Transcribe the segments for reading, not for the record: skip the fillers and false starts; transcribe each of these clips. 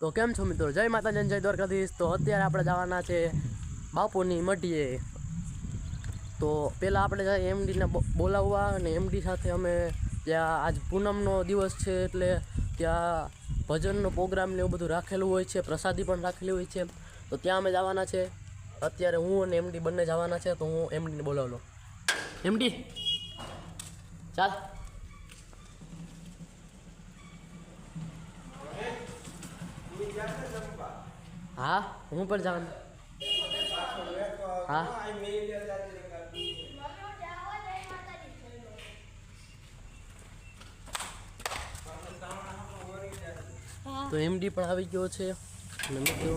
તો કેમ છો મિત્રો, જય માતાજી જય દ્વારકાધીશ। તો અત્યારે આપણે જવાના છે બાપુની મઢીએ। તો પહેલાં આપણે જાય એમડીને બોલાવવા અને એમડી સાથે અમે ત્યાં આજ પૂનમનો દિવસ છે એટલે ત્યાં ભજનનો પ્રોગ્રામ ને એવું બધું રાખેલું હોય છે, પ્રસાદી પણ રાખેલી હોય છે। તો ત્યાં અમે જવાના છે। અત્યારે હું અને એમડી બંને જવાના છે। તો હું એમડીને બોલાવલો। એમડી ચાલ। हाँ हूँ पर जान हाँ तो एमडी પણ આવી ગયો છે અને મિત્રો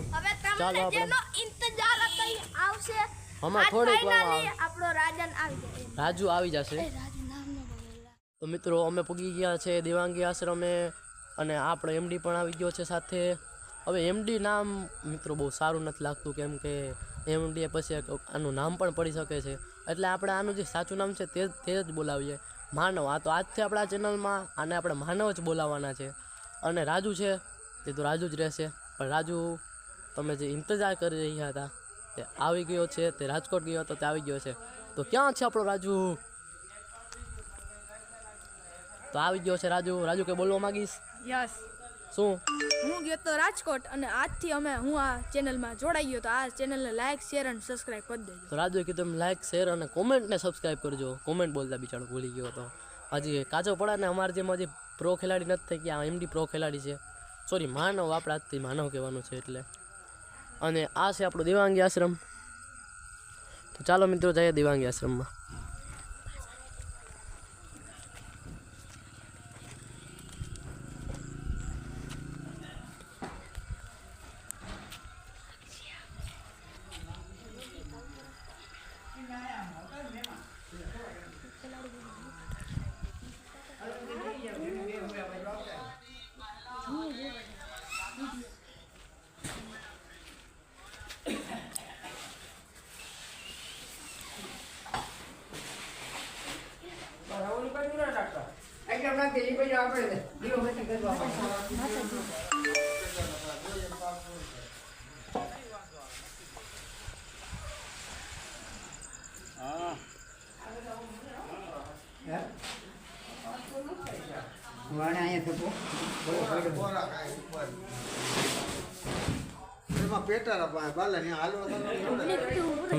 ચાલો આપણે ઇંતજાર કરી આવશે। હમણાં થોડીક વારમાં આપણો રાજન આવી જશે, રાજુ આવી જશે। રાજુ નામ ન બોલેલા। તો મિત્રો અમે પૂગી ગયા છે દેવાંગી આશ્રમે અને આપણો એમડી પણ આવી ગયો છે સાથે। હવે એમડી નામ મિત્રો બહુ સારું નથી લાગતું, કેમ કે એમડી પછી આનું નામ પણ પડી શકે છે, એટલે આપણે આનું જે સાચું નામ છે તે જ બોલાવીએ, માનવ। આ તો આજથી આપણા ચેનલમાં આને આપણે માનવ જ બોલાવવાના છે। અને રાજુ છે તે તો રાજુ જ રહેશે, પણ રાજુ તમે જે ઇંતજાર કરી રહ્યા હતા તે આવી ગયો છે, તે રાજકોટ ગયો હતો તે આવી ગયો છે। તો ક્યાં છે આપણો રાજુ? તો આવી ગયો છે રાજુ। રાજુ કે બોલવા માંગીશ? યસ, શું? હું ગયો તો રાજકોટ અને આજથી હું આ ચેનલમાં જોડાઈ ગયો, તો આ ચેનલને લાઈક શેર અને સબસ્ક્રાઇબ કરી દેજો। તો રાજુએ કીધું તમે લાઈક શેર અને કોમેન્ટને સબસ્ક્રાઈબ કરજો। કોમેન્ટ બોલતા બિચારો ભૂલી ગયો હતો, હજી કાચો પડા ને અમારે જેમ હજી પ્રો ખેલાડી નથી થઈ ગયા, એમડી પ્રો ખેલાડી છે, સોરી માનવ, આપણે આજથી માનવ કહેવાનું છે એટલે। અને આ છે આપણો દેવાંગી આશ્રમ। તો ચાલો મિત્રો જઈએ દેવાંગી આશ્રમમાં।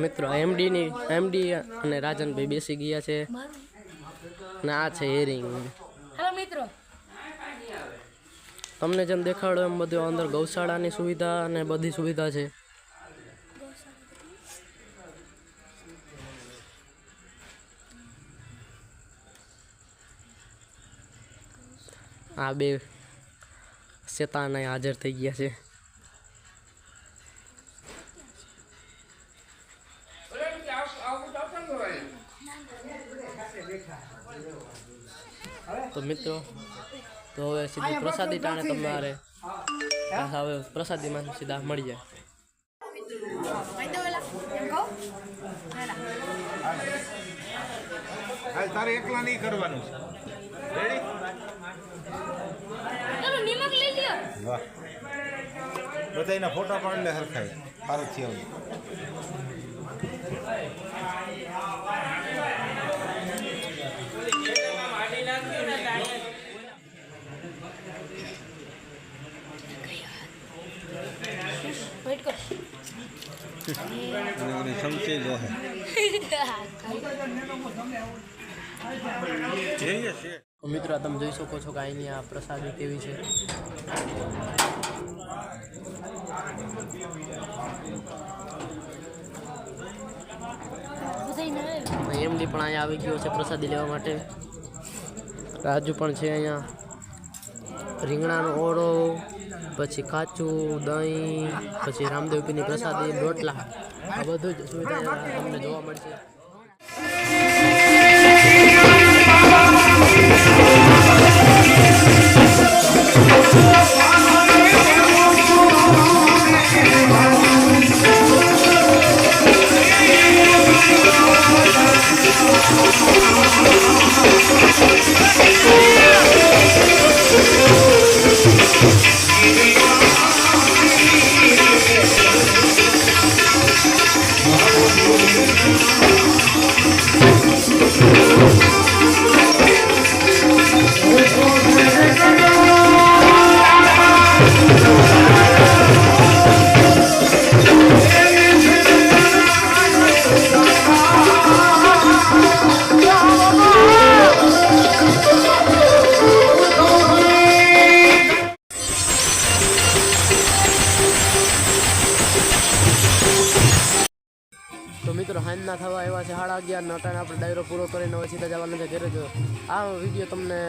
મિત્રો એમડી અને રાજનભાઈ બેસી ગયા છે ને આ છે હેરિંગ। હેલો મિત્રો, તમને જેમ દેખાડો એમ બધું અંદર ગૌશાળાની સુવિધા અને બધી સુવિધા છે। આ બે શેતાન હાજર થઈ ગયા છે। તો મિત્રો તો હવે સીધી પ્રસાદી ટાણે તમારે હવે પ્રસાદીમાં સીધા મળી જાય। તારે એકલા નહીં કરવાનું છે, વાહ બધા એના ફોટા પાડીને હરખાય સારું થયું। સમજી લો મિત્રો તમે જોઈ શકો છો કે અહીંની આ પ્રસાદી કેવી છે। એમડી પણ અહીંયા આવી ગયો છે પ્રસાદી લેવા માટે। રાજુ પણ છે અહીંયા। રીંગણાનો ઓળો, પછી કાચું દહીં, પછી રામદેવપીની પ્રસાદી, રોટલા, આ બધું જ સુવિધા તમને જોવા મળશે। આવ્યા છે 11:30 ને અટાણે આપણે ડાયરો પૂરો કરીને હવે સીધા જવાના છે ઘરે. જો આ વિડીયો તમને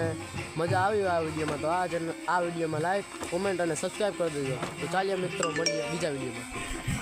મજા આવી આ વિડીયોમાં તો આ વિડીયોમાં લાઈક કોમેન્ટ અને સબસ્ક્રાઈબ કરી દેજો. તો ચાલીએ મિત્રો, મળીએ બીજા વિડીયોમાં.